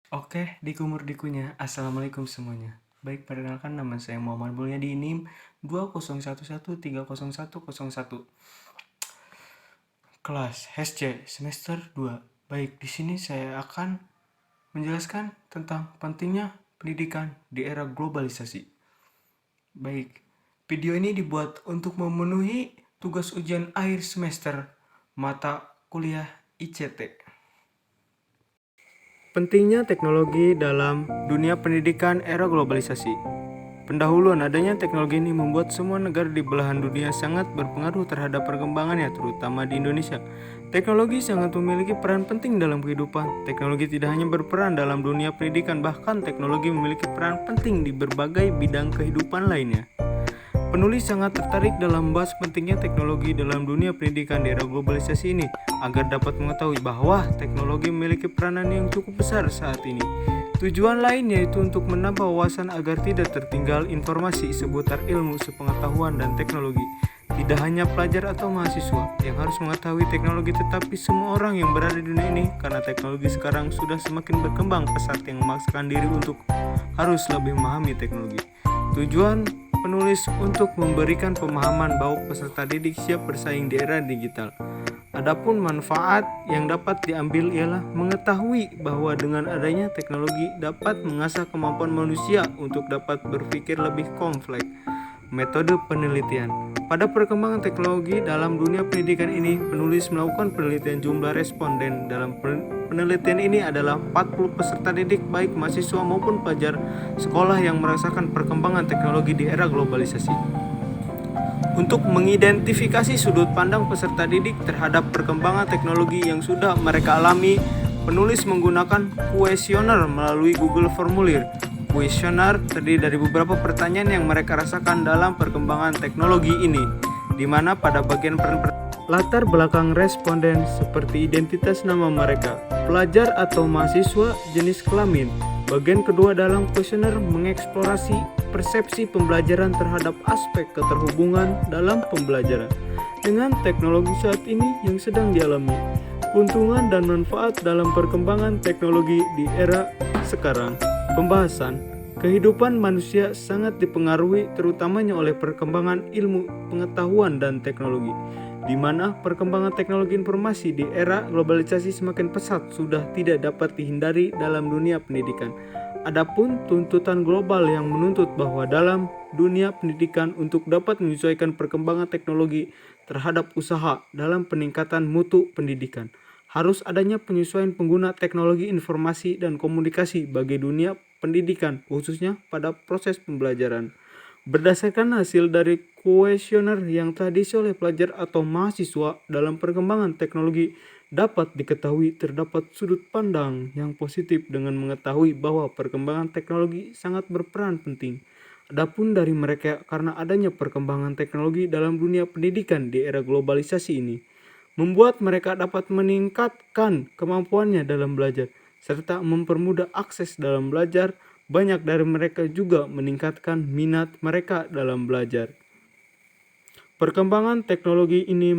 Oke, dikumur-dikunya. Assalamualaikum semuanya. Baik, perkenalkan nama saya Muhammad Mulyadi NIM 2011300101. Kelas HSC semester 2. Baik, di sini saya akan menjelaskan tentang pentingnya pendidikan di era globalisasi. Baik, video ini dibuat untuk memenuhi tugas ujian akhir semester mata kuliah ICT. Pentingnya teknologi dalam dunia pendidikan era globalisasi. Pendahuluan adanya teknologi ini membuat semua negara di belahan dunia sangat berpengaruh terhadap perkembangannya, terutama di Indonesia. Teknologi sangat memiliki peran penting dalam kehidupan. Teknologi tidak hanya berperan dalam dunia pendidikan, bahkan teknologi memiliki peran penting di berbagai bidang kehidupan lainnya. Penulis sangat tertarik dalam membahas pentingnya teknologi dalam dunia pendidikan di era globalisasi ini agar dapat mengetahui bahwa teknologi memiliki peranan yang cukup besar saat ini. Tujuan lain yaitu untuk menambah wawasan agar tidak tertinggal informasi seputar ilmu, sepengetahuan, dan teknologi. Tidak hanya pelajar atau mahasiswa yang harus mengetahui teknologi, tetapi semua orang yang berada di dunia ini, karena teknologi sekarang sudah semakin berkembang pesat yang memaksakan diri untuk harus lebih memahami teknologi. Tujuan penulis untuk memberikan pemahaman bahwa peserta didik siap bersaing di era digital. Adapun manfaat yang dapat diambil ialah mengetahui bahwa dengan adanya teknologi dapat mengasah kemampuan manusia untuk dapat berpikir lebih kompleks. Metode penelitian. Pada perkembangan teknologi dalam dunia pendidikan ini, penulis melakukan penelitian jumlah responden. Dalam penelitian ini adalah 40 peserta didik baik mahasiswa maupun pelajar sekolah yang merasakan perkembangan teknologi di era globalisasi. Untuk mengidentifikasi sudut pandang peserta didik terhadap perkembangan teknologi yang sudah mereka alami, penulis menggunakan kuesioner melalui Google Formulir. Kuesioner terdiri dari beberapa pertanyaan yang mereka rasakan dalam perkembangan teknologi ini, di mana pada bagian latar belakang responden seperti identitas nama mereka, pelajar atau mahasiswa, jenis kelamin. Bagian kedua dalam kuesioner mengeksplorasi persepsi pembelajaran terhadap aspek keterhubungan dalam pembelajaran dengan teknologi saat ini yang sedang dialami, keuntungan dan manfaat dalam perkembangan teknologi di era sekarang. Pembahasan, kehidupan manusia sangat dipengaruhi terutamanya oleh perkembangan ilmu, pengetahuan, dan teknologi, di mana perkembangan teknologi informasi di era globalisasi semakin pesat sudah tidak dapat dihindari dalam dunia pendidikan. Adapun tuntutan global yang menuntut bahwa dalam dunia pendidikan untuk dapat menyesuaikan perkembangan teknologi terhadap usaha dalam peningkatan mutu pendidikan, harus adanya penyesuaian pengguna teknologi informasi dan komunikasi bagi dunia pendidikan, khususnya pada proses pembelajaran. Berdasarkan hasil dari kuesioner yang telah diisi oleh pelajar atau mahasiswa dalam perkembangan teknologi, dapat diketahui terdapat sudut pandang yang positif dengan mengetahui bahwa perkembangan teknologi sangat berperan penting. Adapun dari mereka, karena adanya perkembangan teknologi dalam dunia pendidikan di era globalisasi ini, membuat mereka dapat meningkatkan kemampuannya dalam belajar, serta mempermudah akses dalam belajar. Banyak dari mereka juga meningkatkan minat mereka dalam belajar. Perkembangan teknologi ini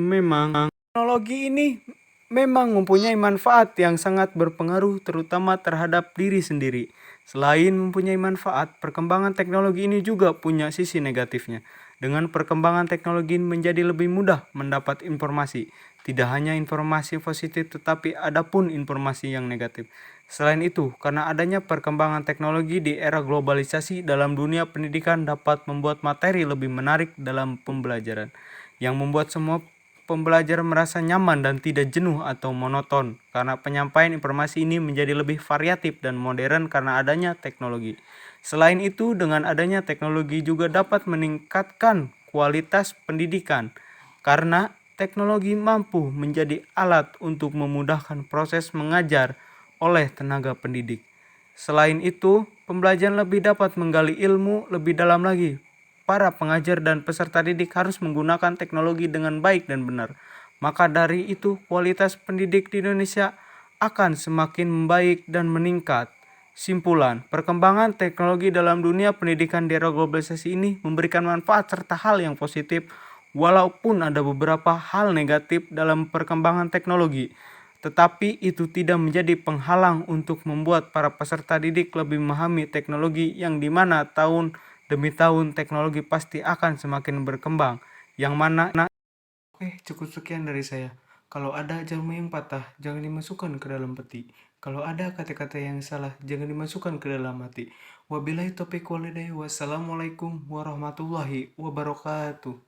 memang mempunyai manfaat yang sangat berpengaruh terutama terhadap diri sendiri. Selain mempunyai manfaat, perkembangan teknologi ini juga punya sisi negatifnya. Dengan perkembangan teknologi menjadi lebih mudah mendapat informasi. Tidak hanya informasi positif tetapi ada pun informasi yang negatif. Selain itu, karena adanya perkembangan teknologi di era globalisasi dalam dunia pendidikan dapat membuat materi lebih menarik dalam pembelajaran, yang membuat semua pembelajar merasa nyaman dan tidak jenuh atau monoton, karena penyampaian informasi ini menjadi lebih variatif dan modern karena adanya teknologi. Selain itu, dengan adanya teknologi juga dapat meningkatkan kualitas pendidikan, karena teknologi mampu menjadi alat untuk memudahkan proses mengajar oleh tenaga pendidik. Selain itu, pembelajaran lebih dapat menggali ilmu lebih dalam lagi. Para pengajar dan peserta didik harus menggunakan teknologi dengan baik dan benar. Maka dari itu, kualitas pendidik di Indonesia akan semakin membaik dan meningkat. Simpulan, perkembangan teknologi dalam dunia pendidikan di era globalisasi ini memberikan manfaat serta hal yang positif, walaupun ada beberapa hal negatif dalam perkembangan teknologi. Tetapi itu tidak menjadi penghalang untuk membuat para peserta didik lebih memahami teknologi yang dimana tahun demi tahun teknologi pasti akan semakin berkembang. Yang mana, oke, cukup sekian dari saya. Kalau ada jamu yang patah, jangan dimasukkan ke dalam peti. Kalau ada kata-kata yang salah, jangan dimasukkan ke dalam hati. Wabillahi taufiq walhidayah. Wassalamualaikum warahmatullahi wabarakatuh.